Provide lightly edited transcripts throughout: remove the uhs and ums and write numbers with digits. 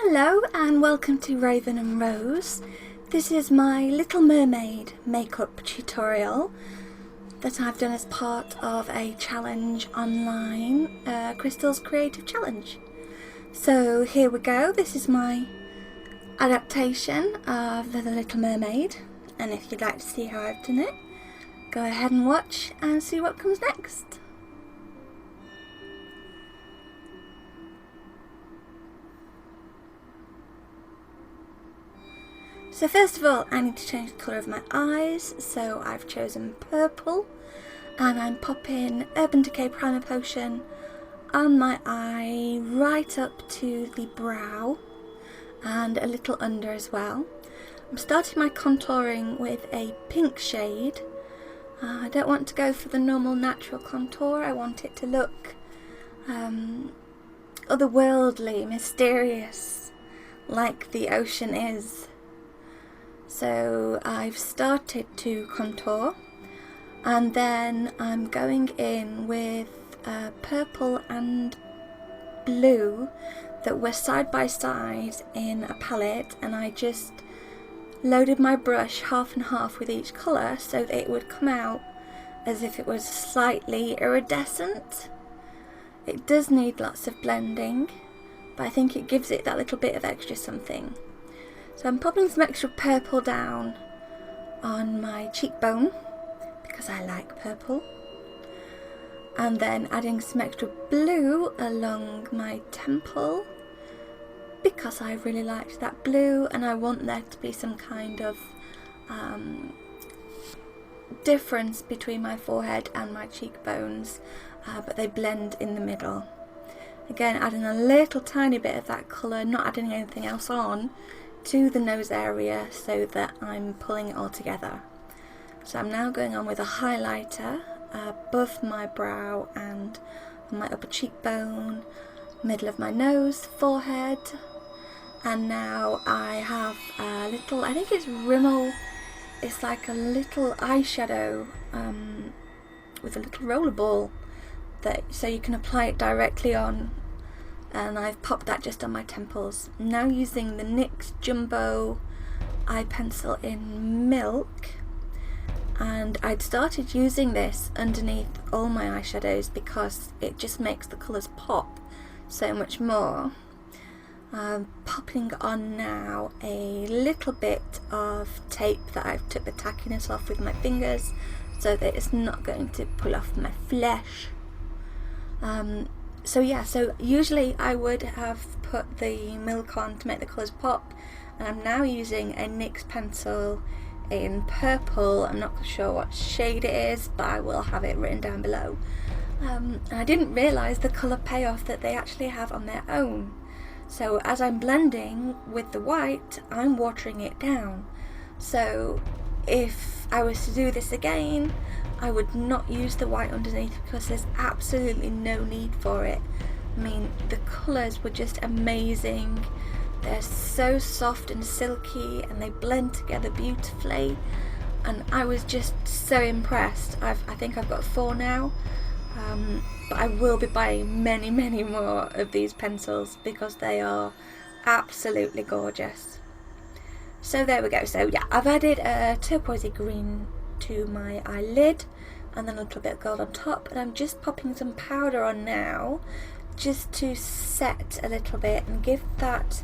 Hello and welcome to Raven and Rose. This is my Little Mermaid makeup tutorial that I've done as part of a challenge online, Crystal's Creative Challenge. So here we go, this is my adaptation of The Little Mermaid, and if you'd like to see how I've done it, go ahead and watch and see what comes next. So first of all, I need to change the colour of my eyes, so I've chosen purple, and I'm popping Urban Decay Primer Potion on my eye right up to the brow and a little under as well. I'm starting my contouring with a pink shade. I don't want to go for the normal natural contour, I want it to look otherworldly, mysterious, like the ocean is. So I've started to contour, and then I'm going in with purple and blue that were side by side in a palette, and I just loaded my brush half and half with each colour so that it would come out as if it was slightly iridescent. It does need lots of blending, but I think it gives it that little bit of extra something. So I'm popping some extra purple down on my cheekbone because I like purple, and then adding some extra blue along my temple because I really liked that blue and I want there to be some kind of difference between my forehead and my cheekbones, but they blend in the middle. Again, adding a little tiny bit of that colour, not adding anything else on, to the nose area so that I'm pulling it all together. So I'm now going on with a highlighter above my brow and on my upper cheekbone, middle of my nose, forehead, and now I have a little, I think it's Rimmel, it's like a little eyeshadow with a little roller ball so you can apply it directly on, and I've popped that just on my temples. I'm now using the NYX Jumbo eye pencil in Milk, and I'd started using this underneath all my eyeshadows because it just makes the colours pop so much more. I'm popping on now a little bit of tape that I've took the tackiness off with my fingers so that it's not going to pull off my flesh. So yeah, so usually I would have put the Milk on to make the colours pop, and I'm now using a NYX pencil in purple. I'm not sure what shade it is, but I will have it written down below. And I didn't realise the colour payoff that they actually have on their own. So as I'm blending with the white, I'm watering it down. So if I was to do this again, I would not use the white underneath because there's absolutely no need for it. I mean, the colours were just amazing. They're so soft and silky and they blend together beautifully, and I was just so impressed. I think I've got 4 now, but I will be buying many more of these pencils because they are absolutely gorgeous. So there we go. So yeah, I've added a turquoisey green to my eyelid and then a little bit of gold on top, and I'm just popping some powder on now just to set a little bit and give that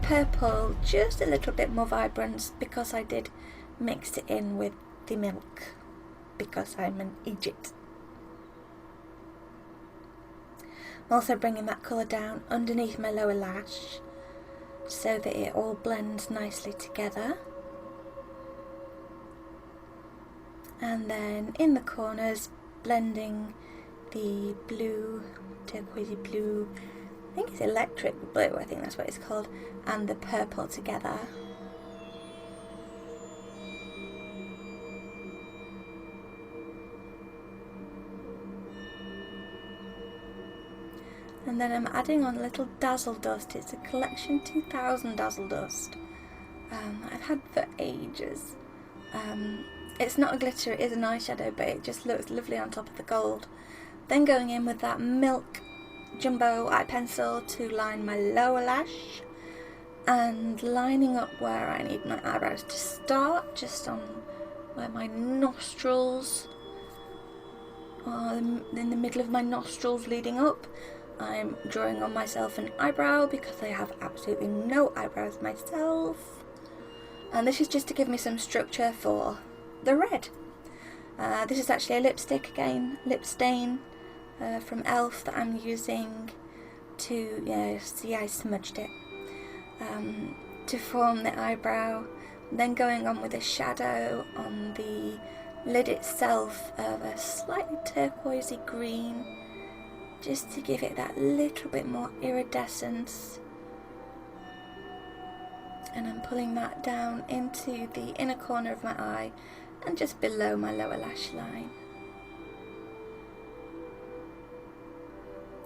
purple just a little bit more vibrance because I did mix it in with the milk because I'm an idiot. I'm also bringing that colour down underneath my lower lash so that it all blends nicely together. And then in the corners, blending the blue, turquoisey blue, I think it's electric blue, I think that's what it's called, and the purple together. And then I'm adding on a little Dazzle Dust. It's a Collection 2000 Dazzle Dust. I've had for ages. It's not a glitter, it is an eyeshadow, but it just looks lovely on top of the gold. Then going in with that Milk Jumbo eye pencil to line my lower lash, and lining up where I need my eyebrows to start, just on where my nostrils are, in the middle of my nostrils leading up. I'm drawing on myself an eyebrow because I have absolutely no eyebrows myself, and this is just to give me some structure for the red. This is actually a lipstick again, lip stain from e.l.f. that I'm using to, see I smudged it, to form the eyebrow. Then going on with a shadow on the lid itself of a slightly turquoisey green, just to give it that little bit more iridescence. And I'm pulling that down into the inner corner of my eye and just below my lower lash line.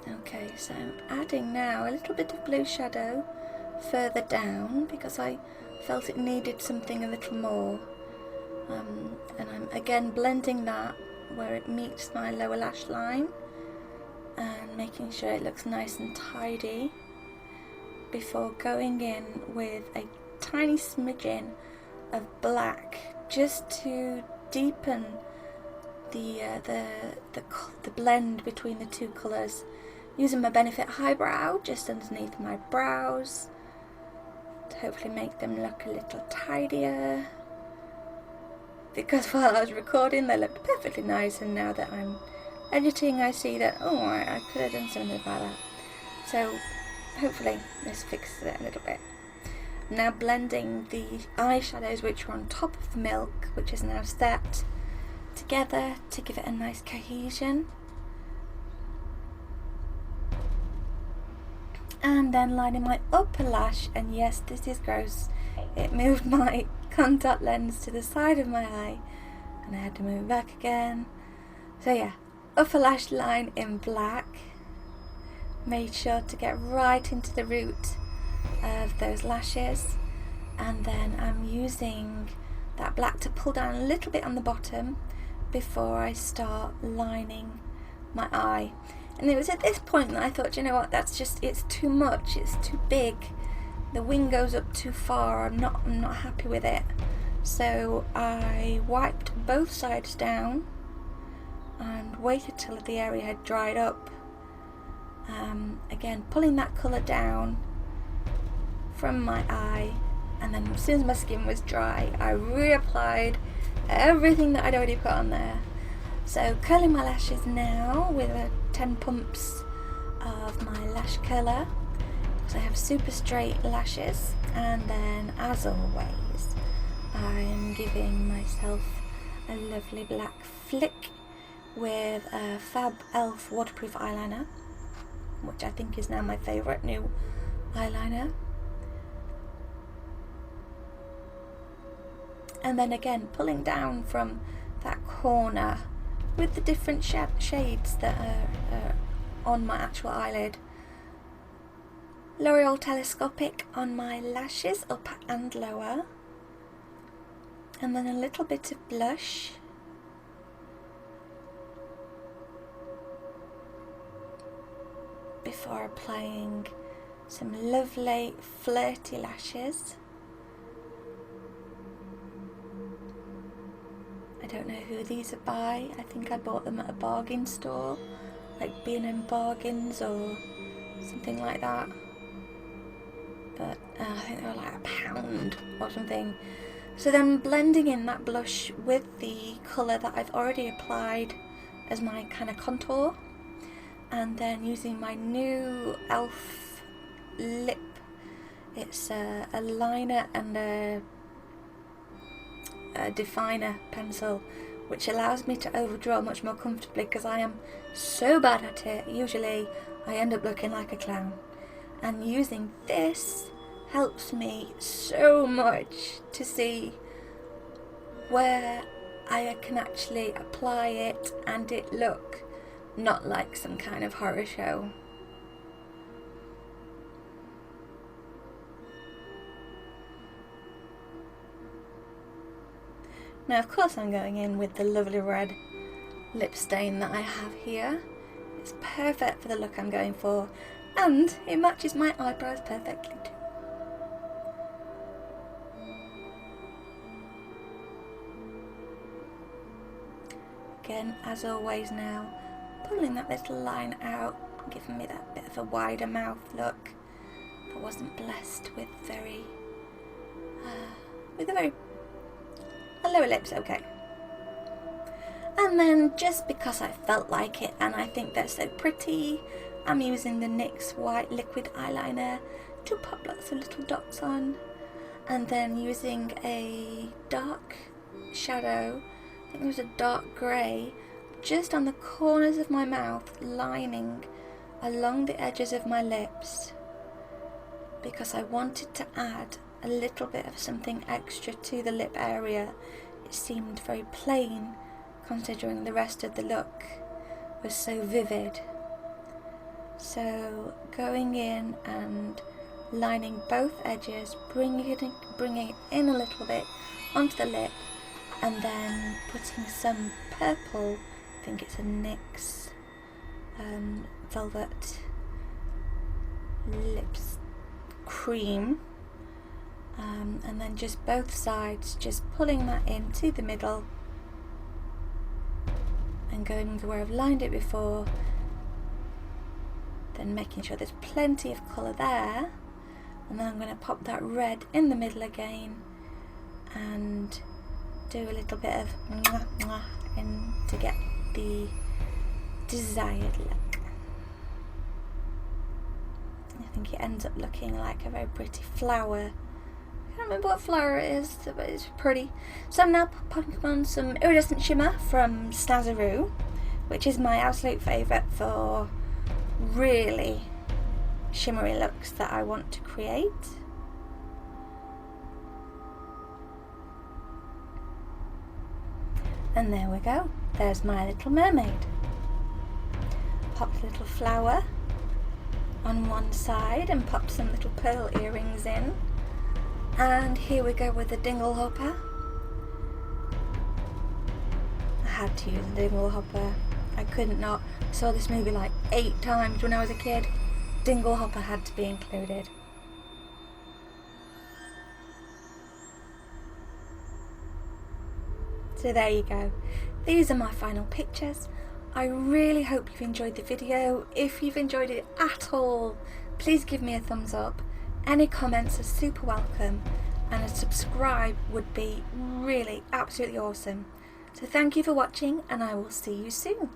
Okay, so I'm adding now a little bit of blue shadow further down because I felt it needed something a little more. And I'm again blending that where it meets my lower lash line and making sure it looks nice and tidy before going in with a tiny smidgen of black just to deepen the blend between the two colours, using my Benefit Highbrow just underneath my brows to hopefully make them look a little tidier, because while I was recording they looked perfectly nice, and now that I'm editing I see that, oh, I could have done something about that. So hopefully this fixes it a little bit. Now blending the eyeshadows which are on top of the milk, which is now set together to give it a nice cohesion. And then lining my upper lash, and yes, this is gross, it moved my contact lens to the side of my eye and I had to move it back again. So yeah, upper lash line in black. Made sure to get right into the root of those lashes, and then I'm using that black to pull down a little bit on the bottom before I start lining my eye. And it was at this point that I thought, you know what, it's too much, it's too big, the wing goes up too far, I'm not happy with it. So I wiped both sides down and waited till the area had dried up. Again, pulling that colour down from my eye, and then as soon as my skin was dry I reapplied everything that I'd already put on there. So curling my lashes now with 10 pumps of my lash curler, because I have super straight lashes. And then, as always, I'm giving myself a lovely black flick with a Fab e.l.f. waterproof eyeliner, which I think is now my favourite new eyeliner. And then again pulling down from that corner with the different shades that are on my actual eyelid. L'Oreal Telescopic on my lashes, up and lower. And then a little bit of blush. Before applying some lovely flirty lashes. I don't know who these are by. I think I bought them at a bargain store, like B&M Bargains or something like that. But I think they were like £1 or something. So then blending in that blush with the colour that I've already applied as my kind of contour, and then using my new e.l.f. lip. It's a liner and a definer pencil, which allows me to overdraw much more comfortably because I am so bad at it. Usually I end up looking like a clown, and using this helps me so much to see where I can actually apply it and it look not like some kind of horror show. Now of course I'm going in with the lovely red lip stain that I have here. It's perfect for the look I'm going for, and it matches my eyebrows perfectly too. again, as always now, pulling that little line out, giving me that bit of a wider mouth look. I wasn't blessed with a lower lip's okay. And then, just because I felt like it and I think they're so pretty, I'm using the NYX white liquid eyeliner to pop lots of little dots on, and then using a dark shadow, I think it was a dark grey, just on the corners of my mouth, lining along the edges of my lips, because I wanted to add a little bit of something extra to the lip area. It seemed very plain considering the rest of the look was so vivid. So going in and lining both edges, bringing it in a little bit onto the lip, and then putting some purple, I think it's a NYX Velvet Lips Cream, and then just both sides, just pulling that into the middle and going to where I've lined it before, then making sure there's plenty of colour there, and then I'm going to pop that red in the middle again and do a little bit of mwah, mwah in to get the desired look. I think it ends up looking like a very pretty flower. I can't remember what flower it is, but it's pretty. So I'm now popping on some iridescent shimmer from Snazaroo, which is my absolute favourite for really shimmery looks that I want to create. And there we go, there's my little mermaid. Pop a little flower on one side and pop some little pearl earrings in. And here we go with the dingle hopper. I had to use a dingle hopper. I couldn't not. I saw this movie like 8 times when I was a kid. Dingle hopper had to be included. So there you go. These are my final pictures. I really hope you've enjoyed the video. If you've enjoyed it at all, please give me a thumbs up. Any comments are super welcome, and a subscribe would be really absolutely awesome. So thank you for watching, and I will see you soon.